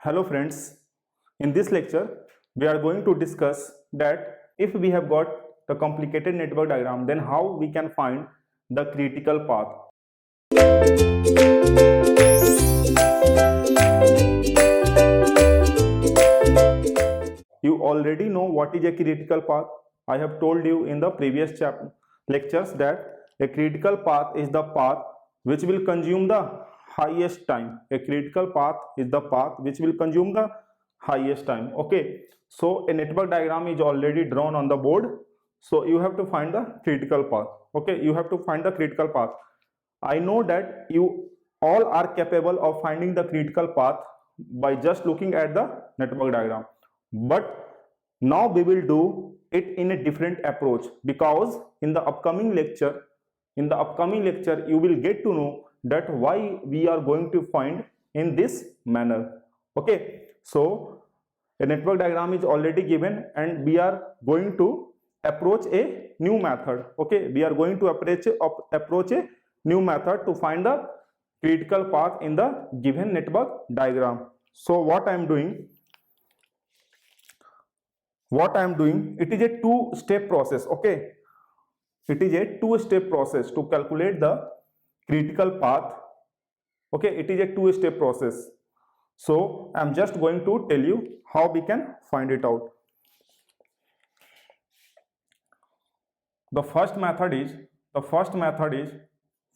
Hello friends, in this lecture we are going to discuss that if we have got the complicated network diagram, then how we can find the critical path. You already know what is a critical path. I have told you in the previous lectures that a critical path is the path which will consume the highest time. A critical path is the path which will consume the highest time. Okay, so a network diagram is already drawn on the board, so you have to find the critical path. Okay, you have to find the critical path. I know that you all are capable of finding the critical path by just looking at the network diagram, but now we will do it in a different approach, because in the upcoming lecture you will get to know that why we are going to find in this manner. Okay, so a network diagram is already given and we are going to approach a new method. Okay, we are going to approach a new method to find the critical path in the given network diagram. So what I am doing, it is a two-step process. Okay, it is a two-step process to calculate the critical path. Okay, it is a two-step process. So I am just going to tell you how we can find it out. The first method is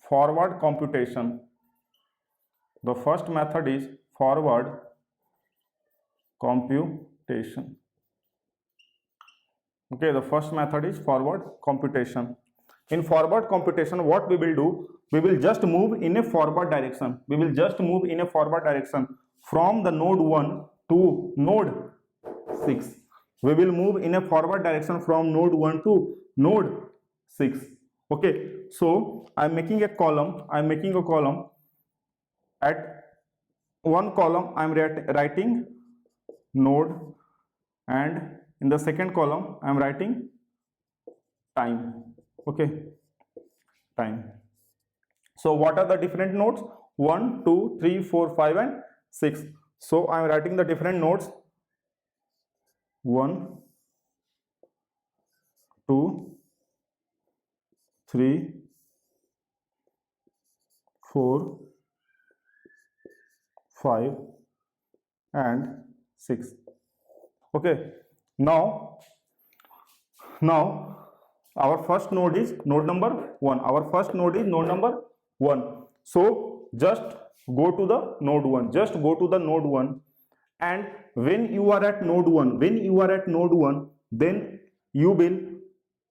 forward computation. The first method is forward computation. Okay, the first method is forward computation. In forward computation, what we will do, we will just move in a forward direction. We will just move in a forward direction from the node 1 to node 6. We will move in a forward direction from node 1 to node 6. Okay, so I am making a column. At one column I am writing node, and in the second column I am writing time. Okay, time. So what are the different nodes? 1, 2, 3, 4, 5 and 6. So I am writing the different nodes. 1, 2, 3, 4, 5 and 6. Okay, now our first node is node number 1. Our first node is node number 1. So just go to the node 1. Just go to the node 1, and when you are at node 1, then you will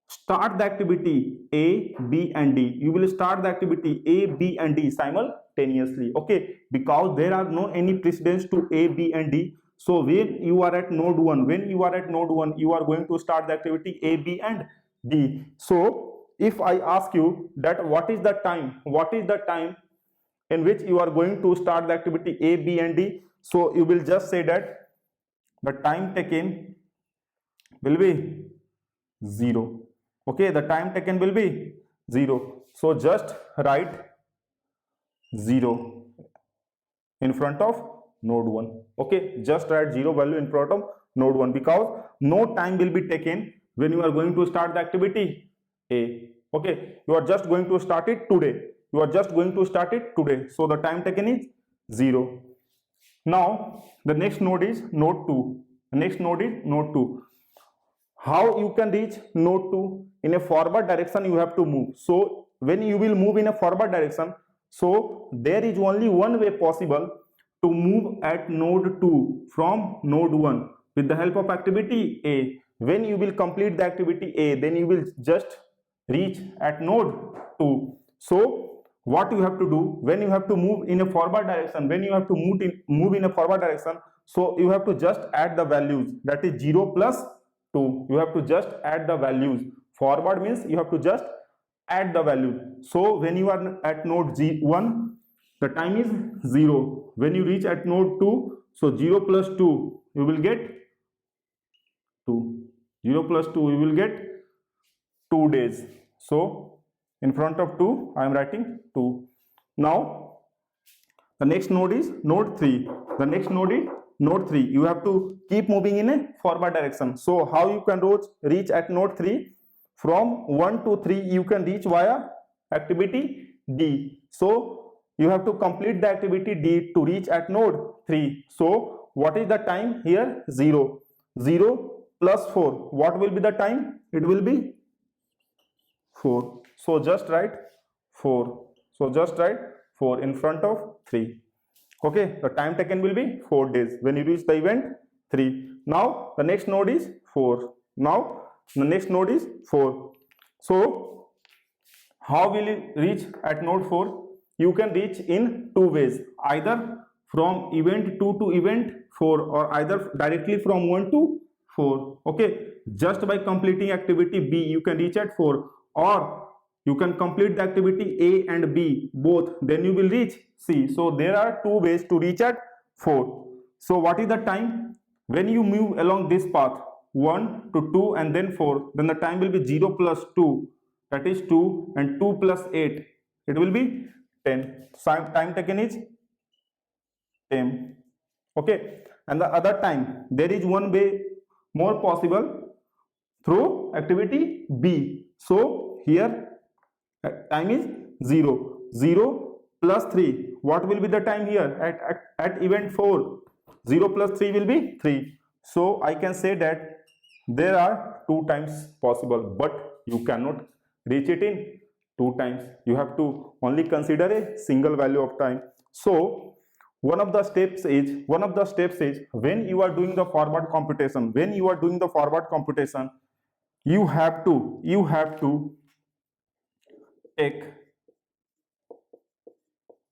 start the activity A, B and D. You will start the activity A, B and D simultaneously. Okay, because there are no any precedence to A, B and D. So when you are at node 1, you are going to start the activity A, B and D. So if I ask you that what is the time in which you are going to start the activity A, B and D, so you will just say that the time taken will be 0. Okay, the time taken will be 0. So just write 0 in front of node 1. Okay, just write 0 value in front of node 1, because no time will be taken when you are going to start the activity A. Okay, you are just going to start it today. So the time taken is 0. Now the next node is node 2. How you can reach node 2? In a forward direction you have to move. So when you will move in a forward direction, so there is only one way possible to move at node 2 from node 1 with the help of activity A. When you will complete the activity A, then you will just reach at node 2. So what you have to do, when you have to move in a forward direction, so you have to just add the values, that is 0 plus 2. You have to just add the values. Forward means you have to just add the value. So when you are at node 1, the time is 0. When you reach at node 2, so 0 plus 2 you will get 2. 0 plus 2 you will get 2 days. So in front of 2 I am writing 2. Now the next node is node 3. The next node is node 3, you have to keep moving in a forward direction. So how you can reach at node 3? From 1 to 3 you can reach via activity D. So you have to complete the activity D to reach at node 3. So what is the time here? 0. 0 plus 4, what will be the time? It will be 4. So just write 4. So just write 4 in front of 3. Okay, the time taken will be 4 days when you reach the event 3. Now the next node is 4. Now the next node is 4. So how will you reach at node 4? You can reach in two ways, either from event 2 to event 4, or either directly from 1 to 4. Okay, just by completing activity B you can reach at 4, or you can complete the activity A and B both, then you will reach C. So there are two ways to reach at 4. So what is the time when you move along this path 1 to 2 and then 4? Then the time will be 0 plus 2, that is 2, and 2 plus 8, it will be 10. So time taken is 10. Okay, and the other time, there is one way more possible through activity B. So here time is 0. 0 plus 3, what will be the time here at event 4? 0 plus 3 will be 3. So I can say that there are 2 times possible, but you cannot reach it in 2 times. You have to only consider a single value of time. So one of the steps is when you are doing the forward computation, you have to take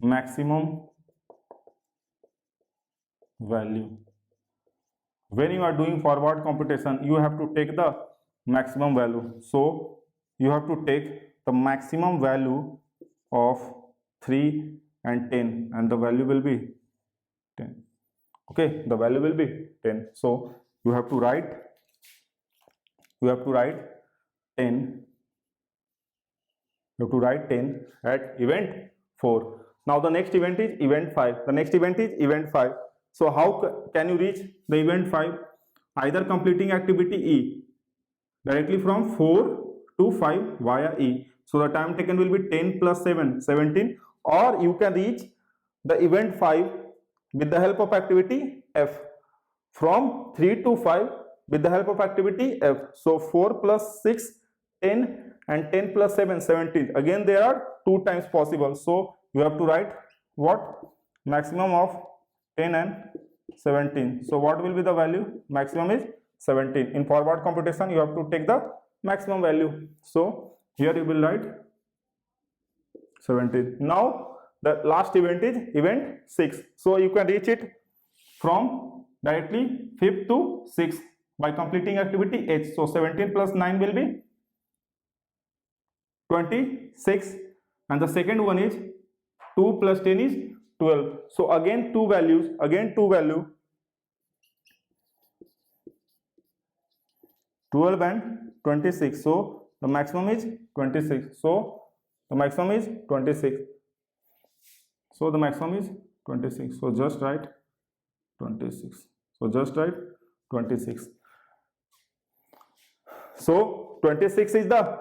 maximum value. When you are doing forward computation, you have to take the maximum value. So you have to take the maximum value of 3 and 10, and the value will be 10. Okay, the value will be 10. So you have to write 10. You have to write 10 at event 4. Now the next event is event 5. So how can you reach the event 5? Either completing activity E directly from 4 to 5 via E. So the time taken will be 10 plus 7, 17, or you can reach the event 5 with the help of activity F from 3 to 5 with the help of activity F. So 4 plus 6, 10, and 10 plus 7, 17. Again there are 2 times possible. So you have to write what? Maximum of 10 and 17. So what will be the value? Maximum is 17. In forward computation you have to take the maximum value. So here you will write 17. Now the last event is event 6. So you can reach it from directly 5th to 6th by completing activity H. So 17 plus 9 will be 26, and the second one is 2 plus 10 is 12. So again two value 12 and 26. So the maximum is 26. So the maximum is 26. So the maximum is 26. So just write 26. So just write 26. So 26 is the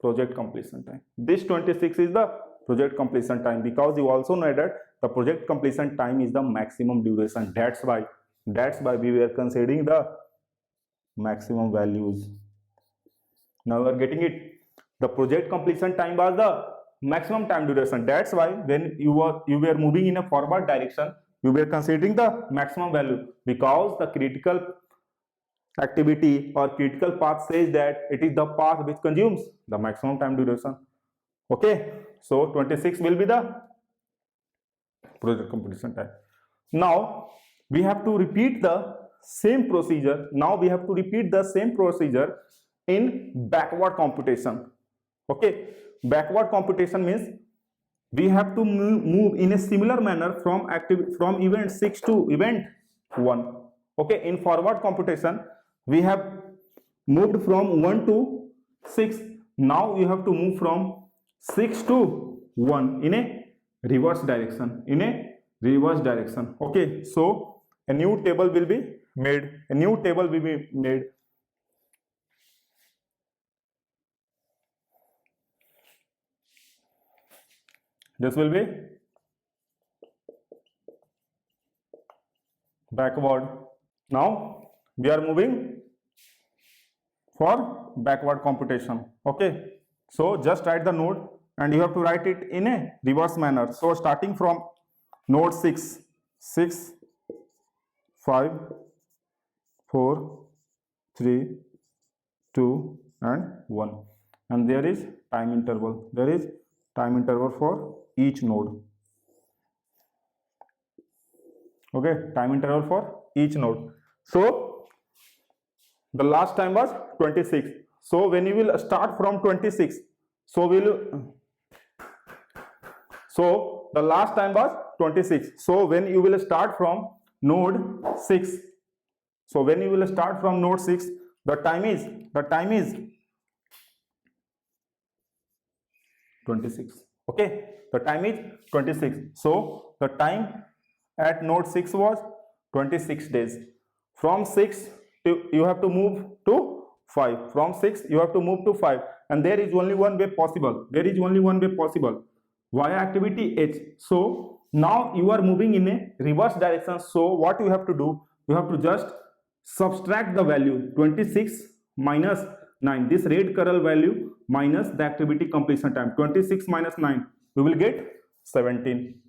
project completion time. This 26 is the project completion time, because you also know that the project completion time is the maximum duration. That's why we were considering the maximum values. Now you are getting it. The project completion time was the maximum time duration. That's why when you were moving in a forward direction, you were considering the maximum value, because the critical activity or critical path says that it is the path which consumes the maximum time duration. Okay, so 26 will be the project completion time. Now we have to repeat the same procedure. In backward computation. Okay, backward computation means we have to move in a similar manner from event 6 to event 1. Okay, in forward computation we have moved from 1 to 6. Now you have to move from 6 to 1 in a reverse direction. Okay, so a new table will be made. A new table will be made. This will be backward. Now we are moving for backward computation. Okay, so just write the node and you have to write it in a reverse manner. So starting from node 6, 6, 5, 4, 3, 2 and 1, and there is time interval. There is time interval for each node. Okay, time interval for each node. So the last time was 26. So when you will start from 26, so the last time was 26. So when you will start from node 6, so when you will start from node 6, the time is 26. Okay, the time is 26. So the time at node 6 was 26 days. From 6 you have to move to 5. From 6 you have to move to 5, and there is only one way possible. There is only one way possible, via activity H. So now you are moving in a reverse direction. So what you have to do, you have to just subtract the value 26 minus 9, this red color value, minus the activity completion time. 26 minus 9, we will get 17.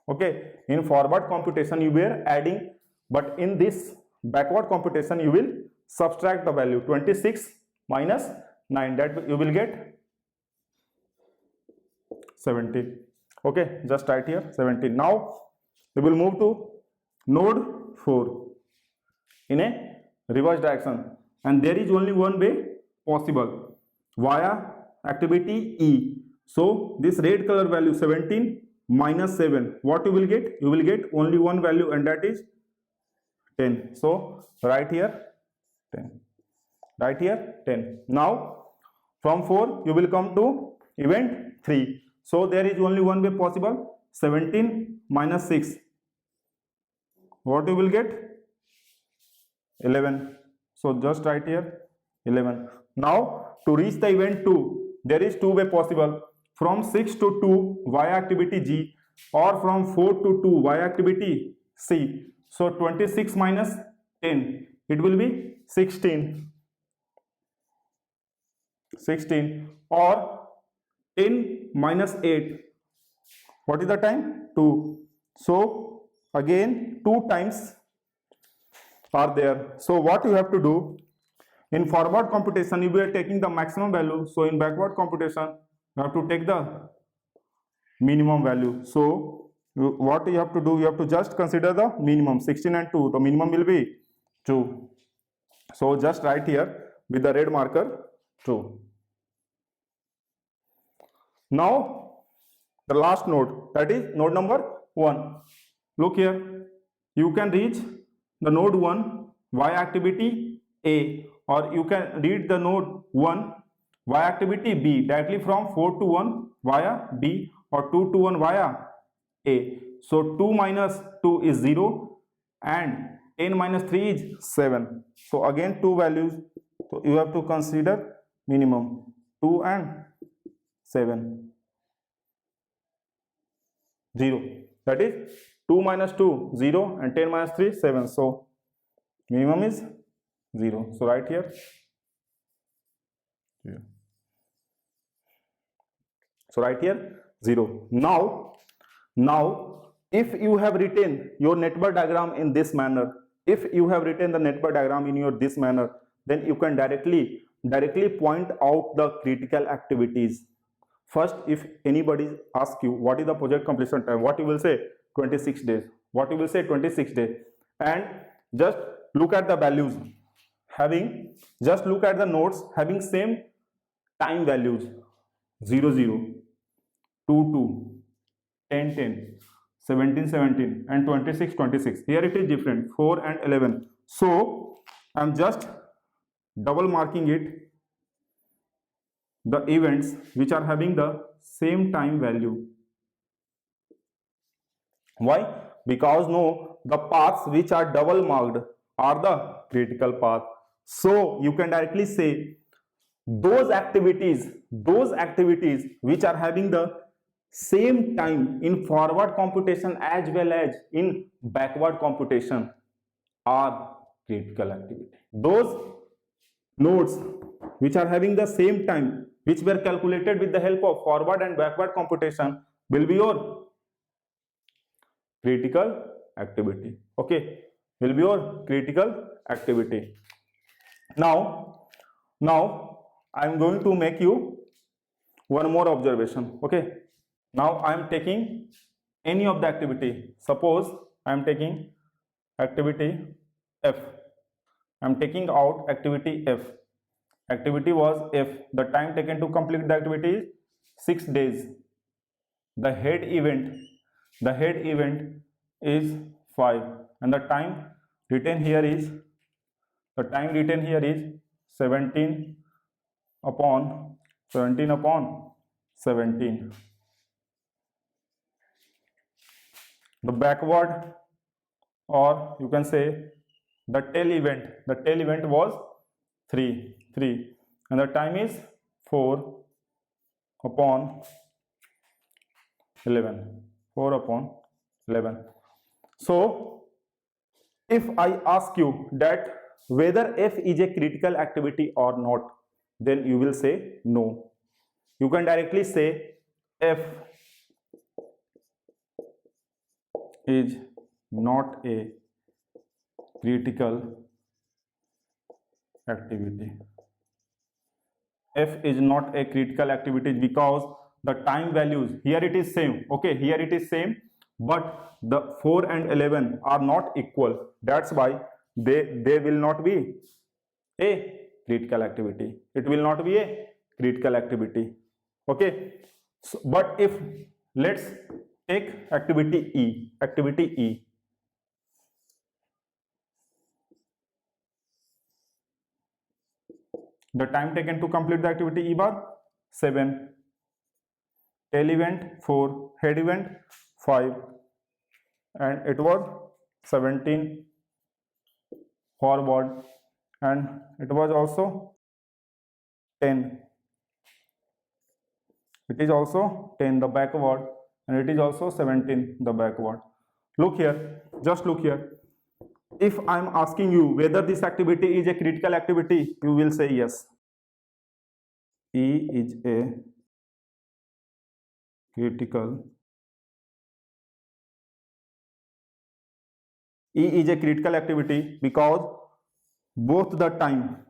Okay, in forward computation you were adding, but in this backward computation you will subtract the value 26 minus 9, that you will get 17. Okay, just write here 17. Now we will move to node 4 in a reverse direction, and there is only one way possible, via activity E. So this red color value 17 minus 7, what you will get? You will get only one value, and that is 10. So write here 10. Write here 10. Now from 4 you will come to event 3. So there is only one way possible, 17 minus 6, what you will get? 11. So just write here 11. Now to reach the event 2, there is two way possible, from 6 to 2 via activity G, or from 4 to 2 via activity C. So 26 minus 10, it will be 16, or 10 minus 8, what is the time? 2. So again 2 times are there. So what you have to do, in forward computation you are taking the maximum value, so in backward computation you have to take the minimum value. So what you have to do, you have to just consider the minimum. 16 and 2, the minimum will be 2. So just write here with the red marker 2. Now the last node, that is node number 1. Look here, you can reach the node 1 via activity A, or you can read the node 1 via activity B, directly from 4 to 1 via B, or 2 to 1 via A. So 2 minus 2 is 0, and 10 minus 3 is 7. So again 2 values, so you have to consider minimum 2 and 7. 0. That is 2 minus 2 0, and 10 minus 3 7. So minimum is 0. So right here 0. So right here 0. Now if you have written your network diagram in this manner, if you have written the network diagram in your this manner, then you can directly point out the critical activities. First, if anybody asks you what is the project completion time, what you will say? 26 days. What you will say? 26 days. And just look at the values, just look at the nodes having same time values, 0 0, 2 2, 10 10, 17 17, and 26 26. Here it is different, 4 and 11. So I am just double marking it, the events which are having the same time value. Why? Because no, the paths which are double marked are the critical path. So you can directly say those activities which are having the same time in forward computation as well as in backward computation are critical activity. Those nodes which are having the same time, which were calculated with the help of forward and backward computation, will be your critical activity. Okay, will be your critical activity. Now I am going to make you one more observation. Okay, now I am taking any of the activity. Suppose I am taking activity F. I am taking out activity F. Activity was F. The time taken to complete the activity is 6 days. The head event is 5, and the time written here is 17 upon 17. The backward, or you can say the tail event was 3, and the time is 4 upon 11. So if I ask you that whether F is a critical activity or not, then you will say no. You can directly say F is not a critical activity. F is not a critical activity because the time values here it is same. Okay, here it is same, but the 4 and 11 are not equal. That's why they will not be a critical activity. It will not be a critical activity. Okay, so, but if let's take activity E. The time taken to complete the activity E bar 7, tail event 4, head event 5, and it was 17 forward, and it was also 10. It is also 10 the backward, and it is also 17 the backward. Look here, just look here. If I am asking you whether this activity is a critical activity, you will say yes. E is a critical. E is a critical activity because both the time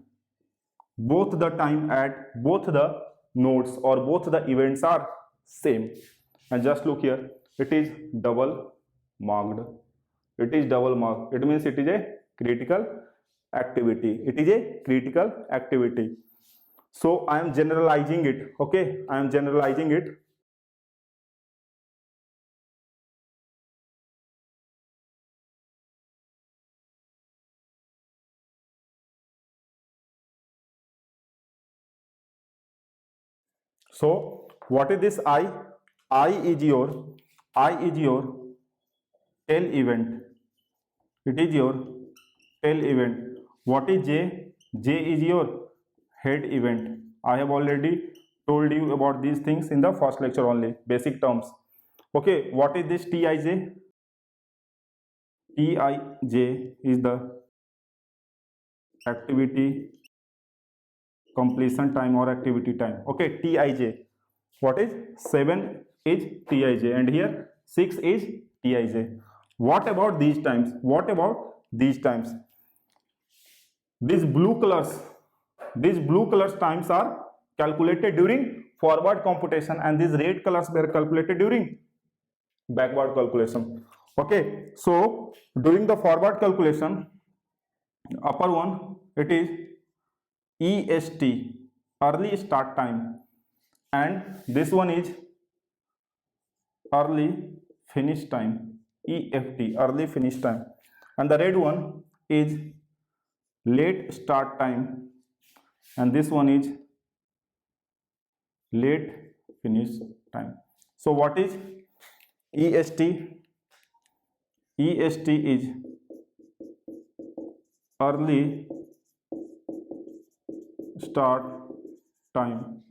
at both the nodes or both the events are same. And just look here, it is double marked. It means it is a critical activity. So I am generalizing it. Okay, I am generalizing it. So what is this I? I is your tail event. It is your tail event. What is J? J is your head event. I have already told you about these things in the first lecture only, basic terms. Okay, what is this Tij? Tij is the activity completion time or activity time. Okay, Tij. What is 7 is Tij, and here 6 is Tij. What about these times? These blue colors times are calculated during forward computation, and these red colors were calculated during backward calculation. Okay, so during the forward calculation, upper one it is EST, early start time, and this one is early finish time, EFT, early finish time, and the red one is late start time, and this one is late finish time. So what is EST? EST is early start time,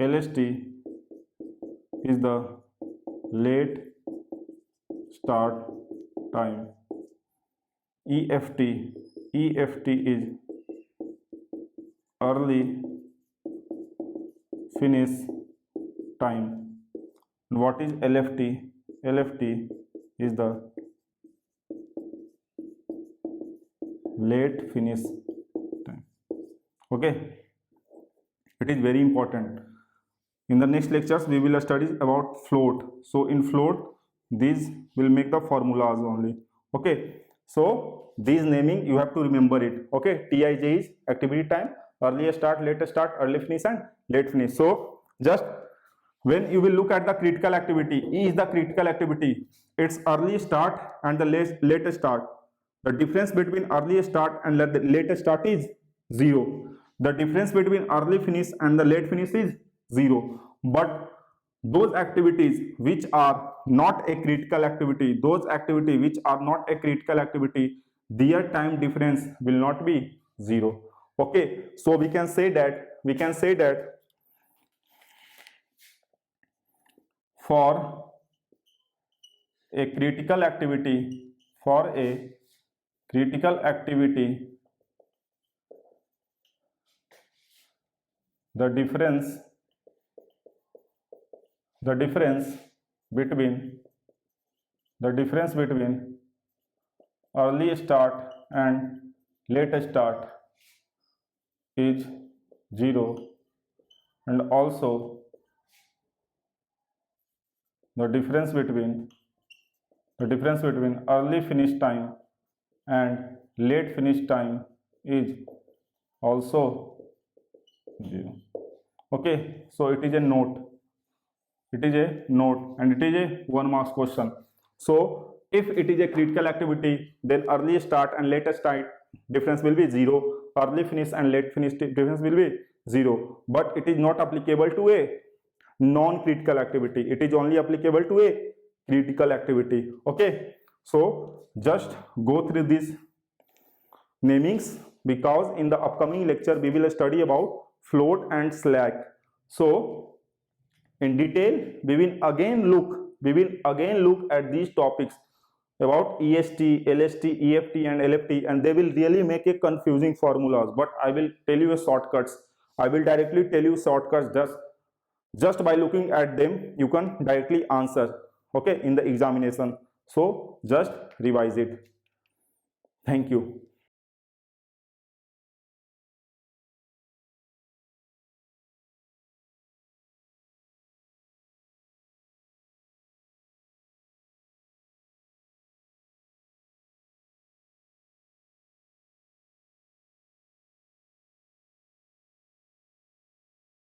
LST is the late start time, EFT is early finish time. And what is LFT? LFT is the late finish time. Okay, it is very important. In the next lectures we will study about float. So in float these will make the formulas only. Okay, so these naming you have to remember it. Okay, TIJ is activity time, early start, late start, early finish and late finish. So just when you will look at the critical activity, E is the critical activity, its early start and the late start. The difference between early start and the late start is 0. The difference between early finish and the late finish is 0. But those activities which are not a critical activity, their time difference will not be 0. Okay, so we can say that for a critical activity, the difference between early start and late start is 0, and also the difference between early finish time and late finish time is also 0. Okay, so it is a note, and it is a 1 marks question. So if it is a critical activity, then early start and late start difference will be 0, early finish and late finish difference will be 0. But it is not applicable to a non-critical activity, it is only applicable to a critical activity. Okay, so just go through these namings, because in the upcoming lecture we will study about float and slack. So in detail we will again look at these topics about EST, LST, EFT and LFT, and they will really make a confusing formulas, but I will tell you a shortcuts. I will directly tell you shortcuts. Just by looking at them you can directly answer, okay, in the examination. So just revise it. Thank you.